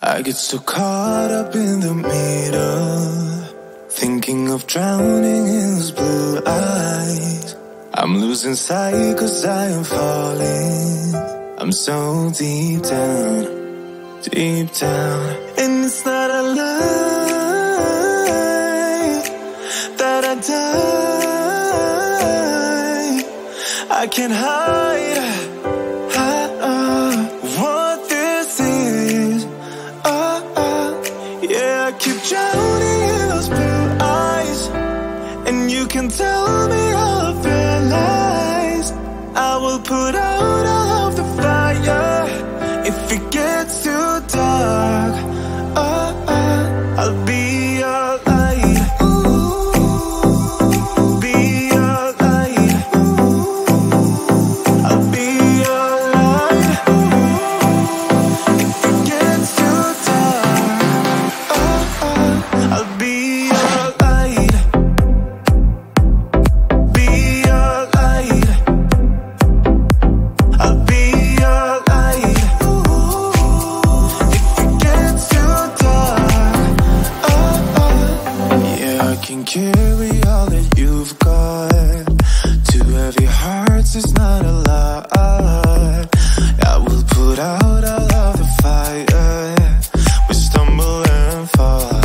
I get so caught up in the middle, thinking of drowning in his blue eyes. I'm losing sight 'cause I am falling. I'm so deep down, deep down. And it's not a lie that I die. I can't hide what this is. Yeah, I keep drowning in those blue eyes, and you can tell me all of your lies. I will put out all of the fire if it gets too dark. I'll be your light. Be your light. I'll be your light. If it gets too dark, I'll be your light. Be your light. I'll be your light. If it gets too dark, yeah, I can carry all that you've got. Two heavy hearts is not a lot. I will put out all of the fire. We stumble and fall,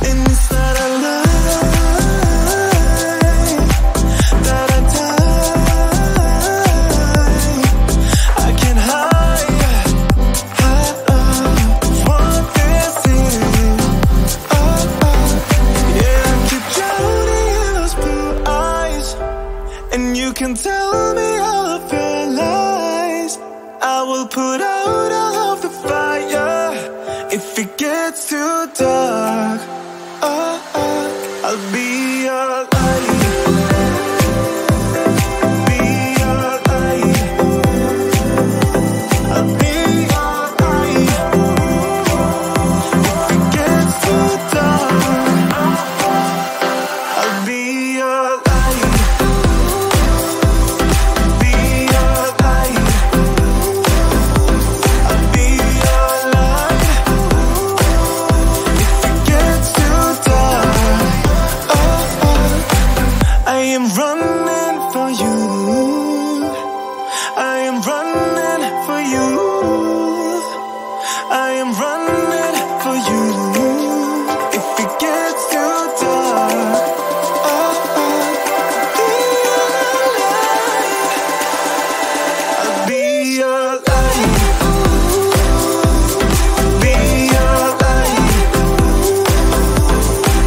and it's not a lie that I die. I can't hide what this is. Yeah, I keep drowning in those blue eyes, and you can tell me all of your lies. I will put out all of the fire if it gets too dark. I'll be your light. Be your light. I'll be your light. If it gets too dark, I'll be your light. Be your light. I'll be your light. If it gets too dark, I am running for you. I am running for you. I am running for you. If it gets too dark, I'll be your light. Be your light.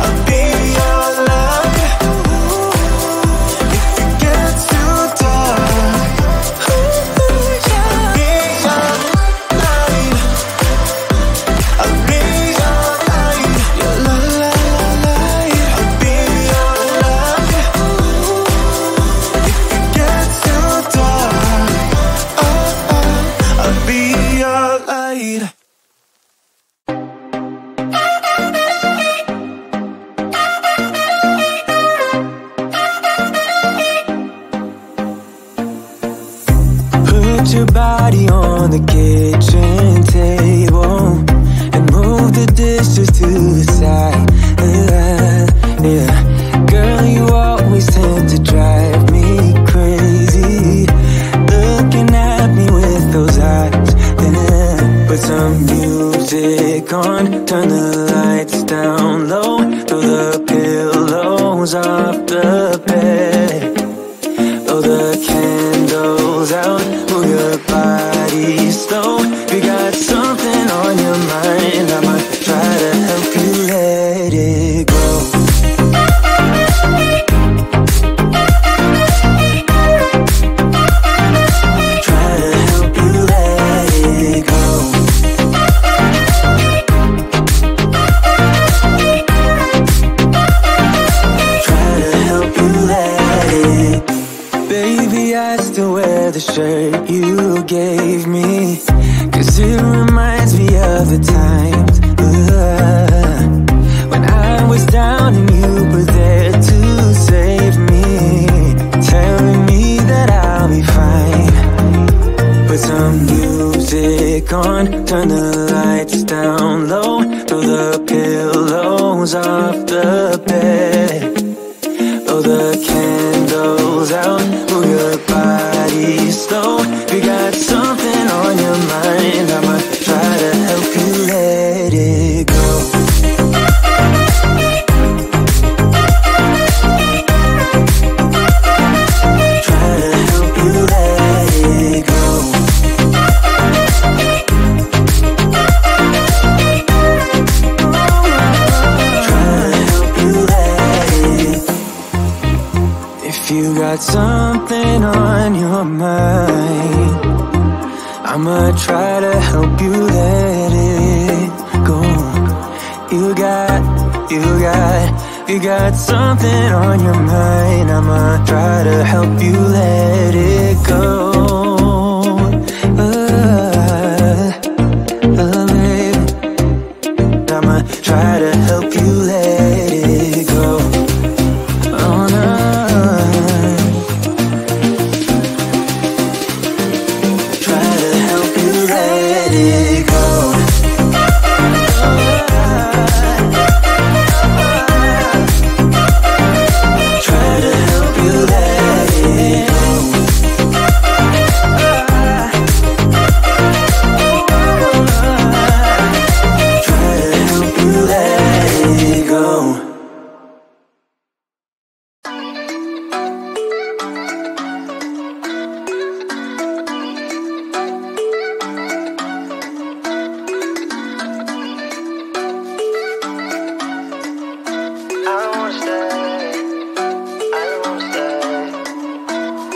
I'll be your light. If it gets too dark, I'll be your light. I'll be your light. Your light. I'll be your light. If it gets too dark, I'll be your light. Put your body on the kitchen table and move the dishes to the side. Yeah. Girl, you always tend to drive me crazy, looking at me with those eyes. Yeah. Put some music on, turn the lights down low, throw the pillows off the bed. Blow the candles out, move your body slow. You got something on your mind, I might try to help you let it go. Try to help you let it go. Try to help you let it. Baby, I still wear the shirt you gave me, 'cause it reminds me of the times when I was down and you were there to save me, telling me that I'll be fine. Put some music lipstick on, turn the lights down low, throw the pillows off the bed, blow the candles out, move your body slow. You got something on your mind, I'ma try to help you let it go. You got something on your mind, I'ma try to help you let it go. You got something on your mind, I'ma try to help you let it go. Baby, I'ma try to help you let it go. Oh no.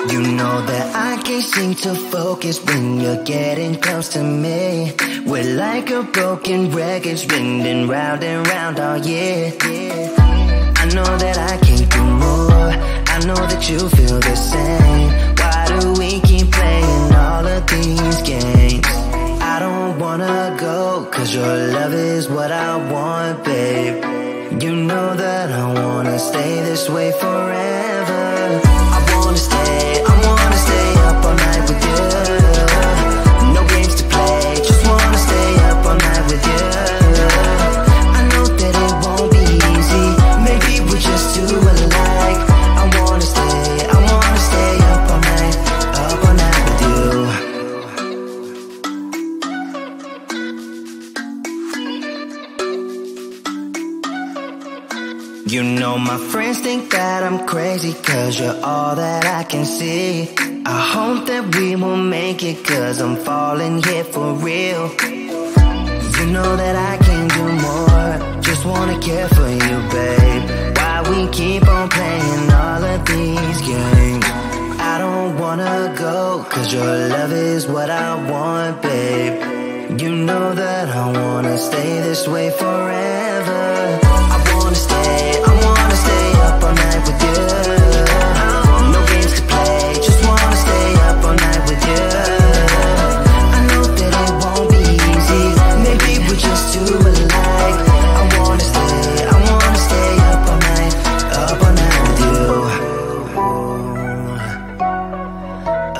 You know that I can't seem to focus when you're getting close to me. We're like a broken record spinning round and round all year. I know that I can't do more, I know that you feel the same. Why do we keep playing all of these games? I don't wanna go, cause your love is what I want, babe. You know that I wanna stay this way forever. I wanna stay up all night with you. No games to play, just wanna stay up all night with you. I know that it won't be easy, maybe we're just too alike. I wanna stay up all night with you. You know my friends think that I'm crazy, cause you're all that I can see. I hope that we will make it, cause I'm falling here for real. You know that I can't do more, just wanna care for you, babe. Why we keep on playing all of these games? I don't wanna go, cause your love is what I want, babe. You know that I wanna stay this way forever. I wanna stay up all night with you. No games to play, just wanna stay up all night with you. I know that it won't be easy, maybe we're just too alike. I wanna stay up all night with you.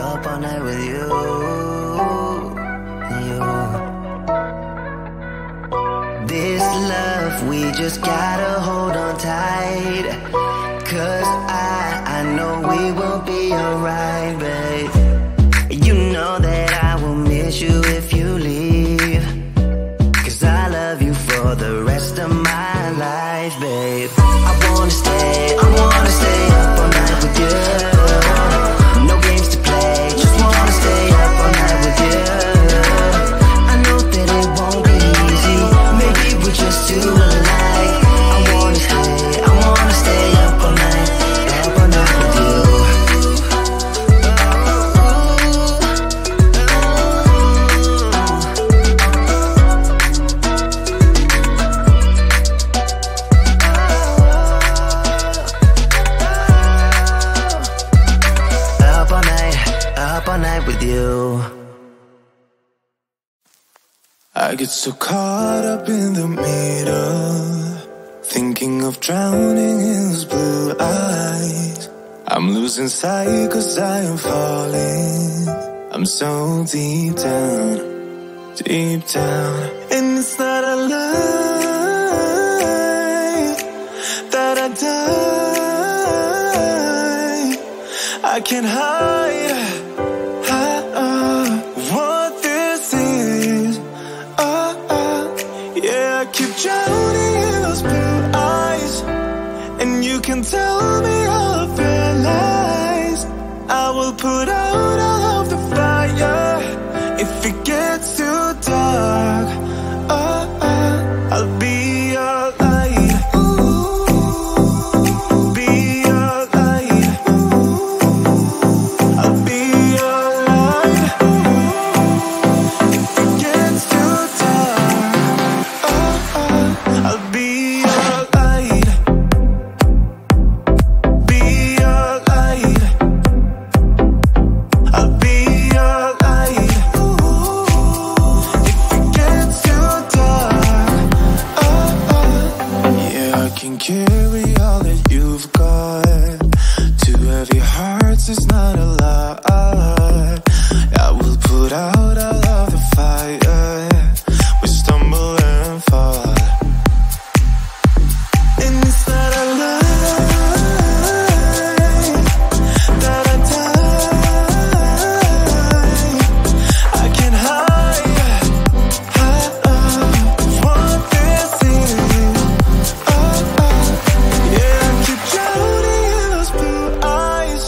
Up all night with you. This love, we just gotta hold on tight, cause I know we will be alright, babe. You know that I will miss you if you leave, cause I love you for the rest of my life, babe. I wanna stay up all night with you. No games to play, just wanna stay up all night with you. I know that it won't be easy, maybe we're just too alike. I wanna stay up all night with you. Up all night with you. I get so caught up in the middle, thinking of drowning in his blue eyes. I'm losing sight cause I am falling, I'm so deep down. deep down. And it's not a lie that I die. I can't hide what this is. Yeah, I keep drowning in those blue eyes, and you can tell me all of your lies. I will put out all of the fire if it gets too dark. I'll be your light. Be your light. I'll be your light. If it gets too dark, I'll be your light. Be your light. I'll be your light. If it gets too dark, yeah, I can carry all that you've got. Two heavy hearts is not a lot. I will put out all of the fire. We stumble and fall. And it's not a lie that I die. I can't hide what this is. Yeah, I keep drowning in those blue eyes,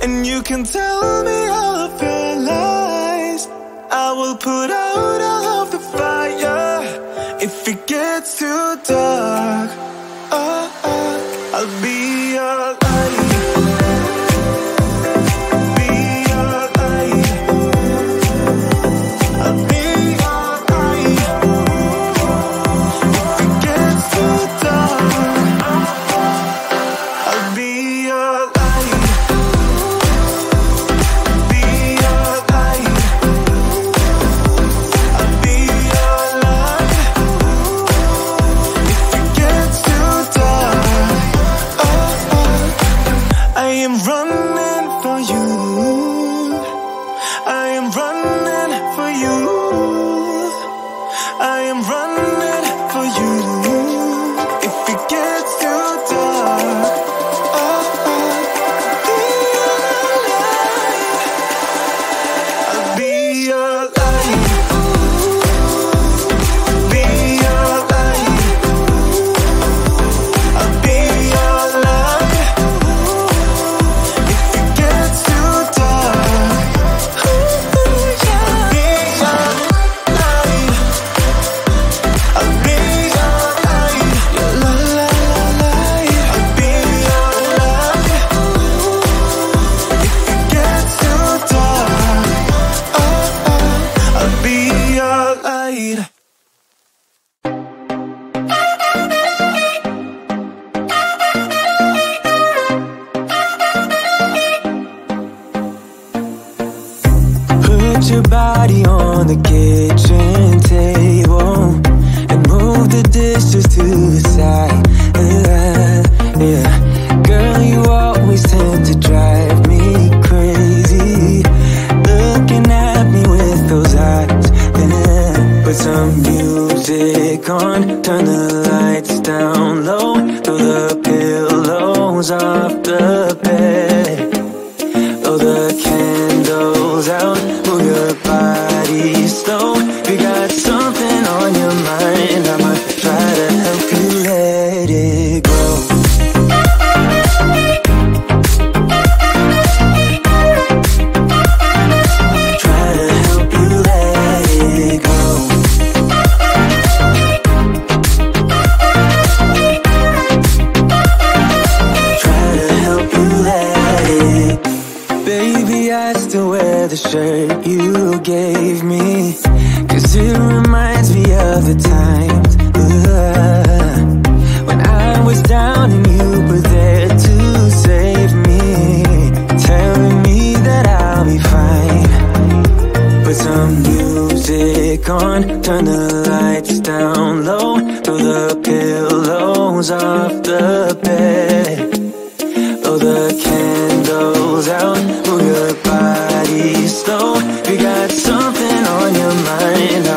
and you can tell me all of your lies. I will put out all of the fire if it gets too dark. I'll be your light. Be your light. I'll be your light. If it gets too dark, I'll be your light. Be your light. I'll be your light. If it gets too dark, I am running for you. I am running for you. I am running for you. If it gets too dark, I'll be your light. Be your light. I'll be your light. If it gets too dark, I'll be your light. I'll be your light. Your light. I'll be your light. If it gets too dark, I'll be your light. Put your body on the kitchen table and move the dishes to the side. Yeah, girl, you always tend to drive me crazy, looking at me with those eyes. Yeah. Put some music on, turn the lights down low, throw the pillows off the bed. Blow the candles out, move your body slow. If you got something on your mind, I might try to help you let it go. Try to help you let it go. Try to help you let it. Baby, I still wear the shirt you gave me, 'cause it reminds me of the times when I was down and you were there to save me, telling me that I'll be fine. Put some music on, turn the lights down low, throw the pillows off the bed. Blow the candles out, move your body body slow. You got something on your mind.